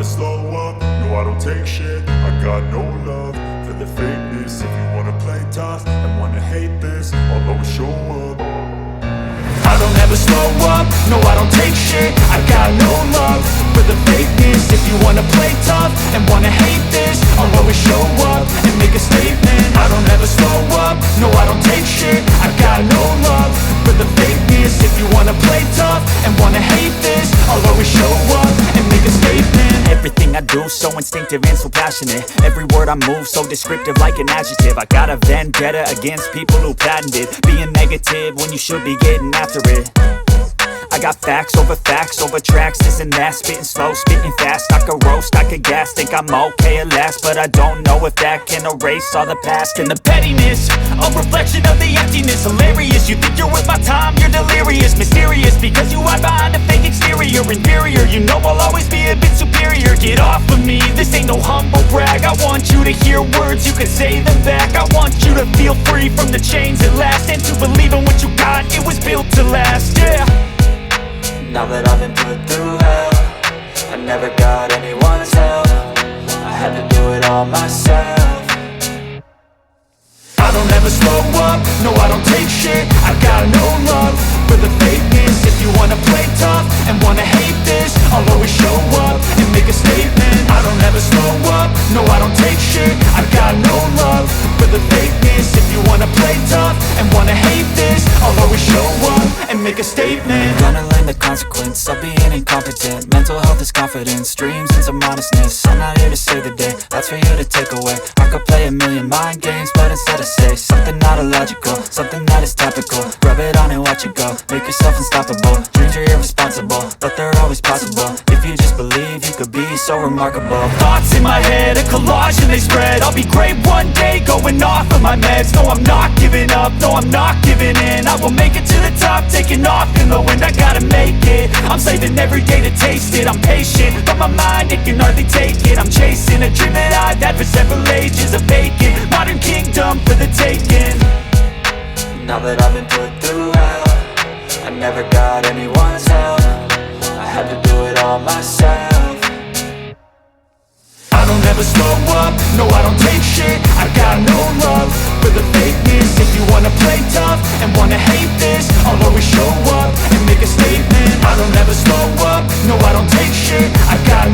slow up, no I don't take shit. I got no love for the fakeness. If you wanna play tough and wanna hate this, I'll always show up. I don't ever slow up, no I don't take shit. I got no love for the fakeness. If you wanna play tough and wanna hate this, I'll always show up and make a statement. I don't ever slow up, no I don't take shit. I got no love for the fakeness. If you wanna play tough and wanna hate this, I'll always show up and make a statement. Everything I do so instinctive and so passionate. Every word I move so descriptive like an adjective. I got a vendetta against people who patented being negative when you should be getting after it. I got facts over tracks, this and that. Spitting slow, spitting fast, I could roast, I could gas. Think I'm okay at last, but I don't know if that can erase all the past. And the pettiness, a reflection of the emptiness. Hilarious, you think you're worth my time, you're delirious. Mysterious, because you hide behind a fake exterior. Inferior, you know I'll always be a bit superior. Get off of me, this ain't no humble brag. I want you to hear words, you can say them back. I want you to feel free from the chains at last, and to believe in what you got, it was built to last, yeah. Now that I've been put through hell, I never got anyone's help. I had to do it all myself. I don't ever slow up, no I don't take shit. I got no love for the fakeness. If you wanna play tough and wanna hate this, I'll always show up and make a statement. I don't ever slow up, no I don't take shit. I got no love for the fakeness. If you wanna play tough and wanna hate this, I'll always show up and make a statement. Gonna learn the consequence of being incompetent. Mental health is confidence, dreams and some modestness. I'm not here to save the day, that's for you to take away. I could play a million mind games, but instead I say something not illogical, something that is topical. Rub it on and watch it go, make yourself unstoppable. Dreams are irresponsible, but they're always possible. If you just believe, you could be so remarkable. Thoughts in my head, a collage and they spread. I'll be great one day, going off of my meds. No, I'm not giving up, no, I'm not giving in. I will make it to the top, taking off in the wind. I gotta make it, I'm saving every day to taste it. I'm patient, but my mind, it can hardly take it. I'm chasing a dream that I've had for several ages. A vacant, modern kingdom for the taking. Now that I've been put through hell, I never got anyone's help. I had to do it all myself. I don't ever slow up, no I don't take shit. I got no love for the fakeness. If you wanna play tough and wanna hate this, I'll always show up and make a statement. I don't ever slow up, no I don't take shit. I got